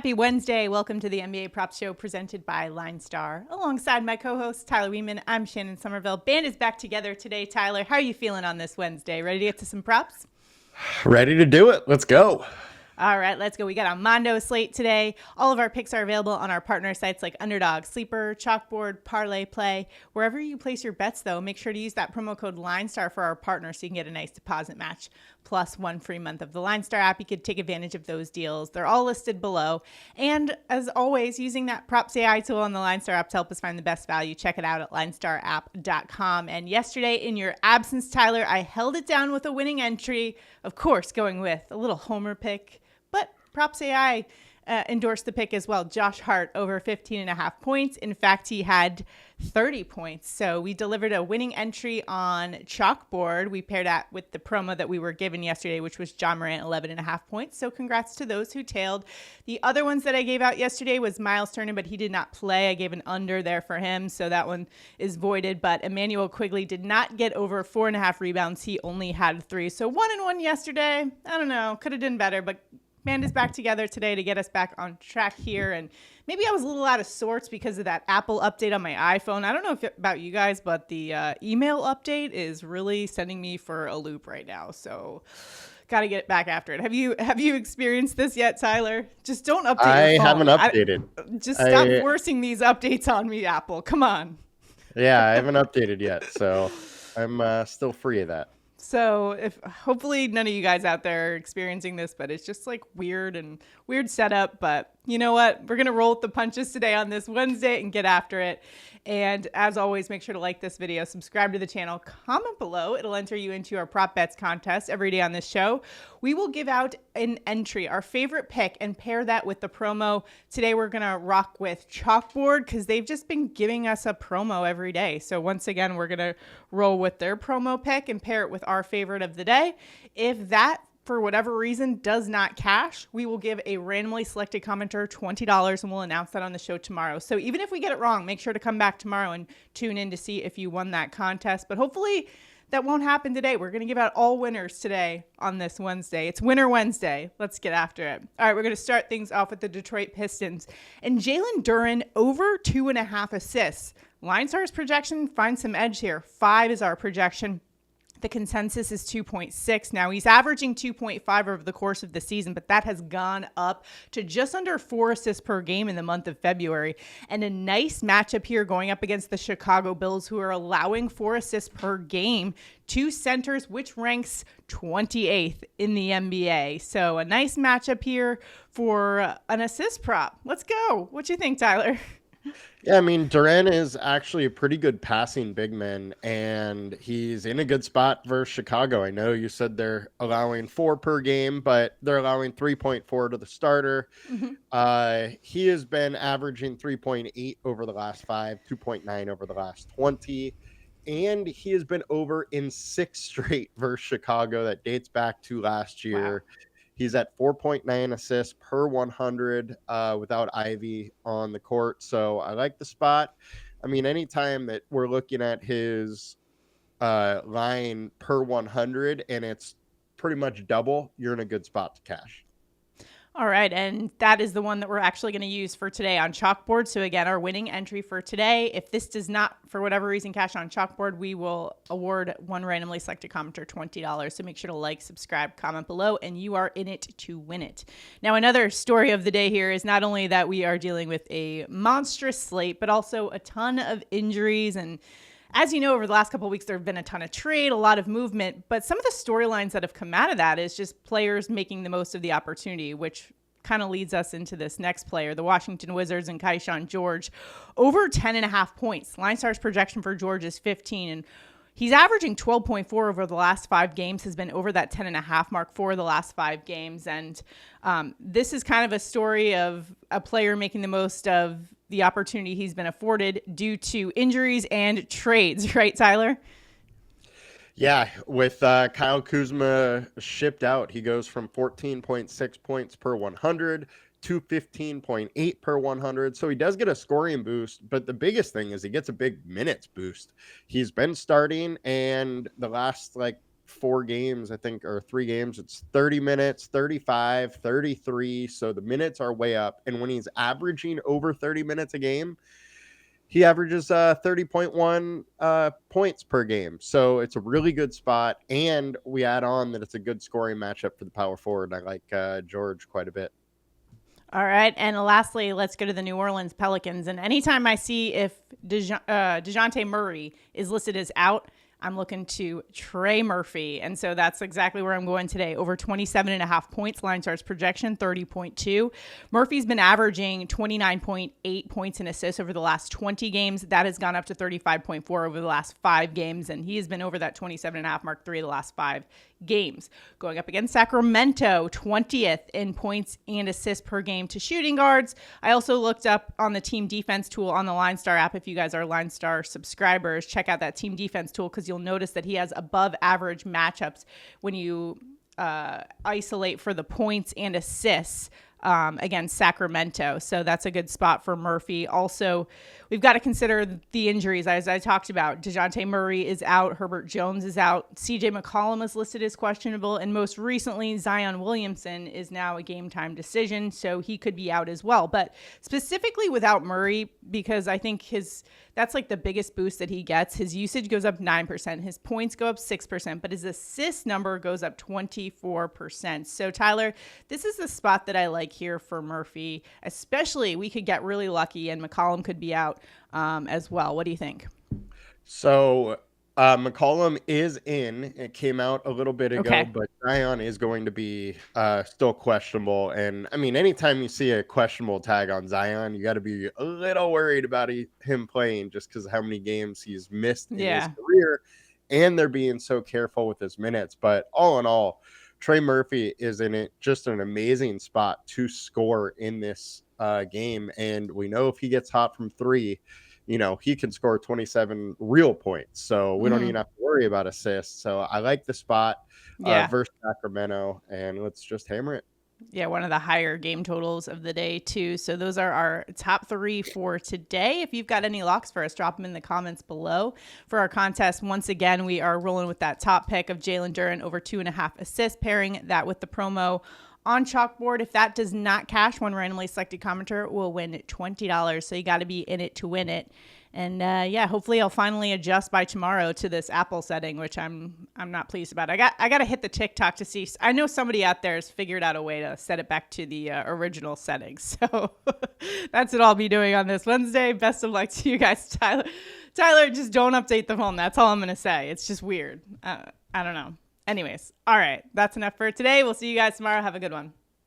Happy Wednesday. Welcome to the NBA Props Show presented by LineStar. Alongside my co-host, Tyler Wiemann, I'm Shannon Sommerville. Band is back together today. Tyler, how are you feeling on this Wednesday? Ready to get to some props? Ready to do it. Let's go. All right, let's go. We got a Mondo slate today. All of our picks are available on our partner sites like Underdog, Sleeper, Chalkboard, Parlay Play. Wherever you place your bets, though, make sure to use that promo code LineStar for our partner so you can get a nice deposit match plus 1 free month of the LineStar app. You could take advantage of those deals. They're all listed below. And as always, using that Props AI tool on the LineStar app to help us find the best value. Check it out at linestarapp.com. And yesterday, in your absence, Tyler, I held it down with a winning entry. Of course, going with a little homer pick. But Props AI endorsed the pick as well. Josh Hart over 15.5 points. In fact, he had 30 points. So we delivered a winning entry on Chalkboard. We paired that with the promo that we were given yesterday, which was John Morant, 11.5 points. So congrats to those who tailed. The other ones that I gave out yesterday was Miles Turner, but he did not play. I gave an under there for him. So that one is voided. But Emmanuel Quigley did not get over 4.5 rebounds. He only had 3. So 1-1 yesterday. I don't know. Could have done better, but band is back together today to get us back on track here. And maybe I was a little out of sorts because of that Apple update on my iPhone. I don't know about you guys, but the email update is really sending me for a loop right now. So got to get back after it. Have you experienced this yet, Tyler? Just don't update your phone. I haven't updated. Just stop forcing these updates on me, Apple. Come on. Yeah, I haven't updated yet. So I'm still free of that. So hopefully none of you guys out there are experiencing this, but it's just like weird setup. But you know what? We're going to roll with the punches today on this Wednesday and get after it. And as always, make sure to like this video, subscribe to the channel, comment below. It'll enter you into our prop bets contest every day on this show. We will give out an entry, our favorite pick, and pair that with the promo. Today, we're going to rock with Chalkboard because they've just been giving us a promo every day. So once again, we're going to roll with their promo pick and pair it with our favorite of the day. If that, for whatever reason, does not cash, we will give a randomly selected commenter $20 and we'll announce that on the show tomorrow. So even if we get it wrong, make sure to come back tomorrow and tune in to see if you won that contest. But hopefully that won't happen today. We're going to give out all winners today on this Wednesday. It's Winner Wednesday. Let's get after it. All right, we're going to start things off with the Detroit Pistons. And Jalen Duren over 2.5 assists. LineStar's projection finds some edge here. 5 is our projection. The consensus is 2.6. Now, he's averaging 2.5 over the course of the season, but that has gone up to just under 4 assists per game in the month of February. And a nice matchup here going up against the Chicago Bulls, who are allowing 4 assists per game to centers, which ranks 28th in the NBA. So a nice matchup here for an assist prop. Let's go. What do you think, Tyler? Yeah, I mean, Duren is actually a pretty good passing big man, and he's in a good spot versus Chicago. I know you said they're allowing 4 per game, but they're allowing 3.4 to the starter. Mm-hmm. He has been averaging 3.8 over the last 5, 2.9 over the last 20, and he has been over in 6 straight versus Chicago. That dates back to last year. Wow. He's at 4.9 assists per 100 without Ivy on the court. So I like the spot. I mean, anytime that we're looking at his line per 100 and it's pretty much double, you're in a good spot to cash. All right, and that is the one that we're actually going to use for today on Chalkboard. So again, our winning entry for today, if this does not, for whatever reason, cash on Chalkboard, we will award one randomly selected commenter $20. So make sure to like, subscribe, comment below, and you are in it to win it. Now, another story of the day here is not only that we are dealing with a monstrous slate, but also a ton of injuries. And as you know, over the last couple of weeks, there have been a ton of trade, a lot of movement, but some of the storylines that have come out of that is just players making the most of the opportunity, which kind of leads us into this next player, the Washington Wizards and Kyshawn George, over 10.5 points. LineStar's projection for George is 15, and he's averaging 12.4 over the last 5 games, has been over that 10.5 mark for the last 5 games. And this is kind of a story of a player making the most of the opportunity he's been afforded due to injuries and trades, right, Tyler? Yeah, with Kyle Kuzma shipped out, he goes from 14.6 points per 100 to 15.8 per 100. So he does get a scoring boost, but the biggest thing is he gets a big minutes boost. He's been starting, and the last 4 games, I think, or 3 games, it's 30 minutes, 35, 33. So the minutes are way up. And when he's averaging over 30 minutes a game, he averages 30.1 points per game. So it's a really good spot. And we add on that it's a good scoring matchup for the power forward. I like George quite a bit. All right. And lastly, let's go to the New Orleans Pelicans. And anytime I see if DeJounte Murray is listed as out, I'm looking to Trey Murphy. And so that's exactly where I'm going today. Over 27.5 points. LineStar's projection, 30.2. Murphy's been averaging 29.8 points and assists over the last 20 games. That has gone up to 35.4 over the last 5 games. And he has been over that 27.5 mark 3 of the last 5 games. Going up against Sacramento, 20th in points and assists per game to shooting guards. I also looked up on the team defense tool on the LineStar app. If you guys are LineStar subscribers, check out that team defense tool because you'll notice that he has above average matchups when you isolate for the points and assists against Sacramento. So that's a good spot for Murphy. Also, we've got to consider the injuries. As I talked about, DeJounte Murray is out. Herbert Jones is out. CJ McCollum is listed as questionable. And most recently, Zion Williamson is now a game time decision. So he could be out as well. But specifically without Murray, because I think that's like the biggest boost that he gets. His usage goes up 9%. His points go up 6%, but his assist number goes up 24%. So Tyler, this is the spot that I like here for Murphy, especially we could get really lucky and McCollum could be out as well. What do you think? So McCollum is in. It came out a little bit ago, but Zion is going to be still questionable. And I mean, anytime you see a questionable tag on Zion, you got to be a little worried about him playing just because of how many games he's missed in his career. And they're being so careful with his minutes. But all in all, Trey Murphy is in it, just an amazing spot to score in this game. And we know if he gets hot from 3, he can score 27 real points. So we don't even have to worry about assists. So I like the spot versus Sacramento, and let's just hammer it. Yeah, one of the higher game totals of the day, too. So those are our top 3 for today. If you've got any locks for us, drop them in the comments below. For our contest, once again, we are rolling with that top pick of Jalen Duren over 2.5 assists, pairing that with the promo on Chalkboard. If that does not cash, one randomly selected commenter will win $20. So you got to be in it to win it. And hopefully I'll finally adjust by tomorrow to this Apple setting, which I'm not pleased about. I got to hit the TikTok to see. I know somebody out there has figured out a way to set it back to the original settings. So that's what I'll be doing on this Wednesday. Best of luck to you guys, Tyler. Just don't update the phone. That's all I'm gonna say. It's just weird. I don't know. Anyways, all right. That's enough for today. We'll see you guys tomorrow. Have a good one.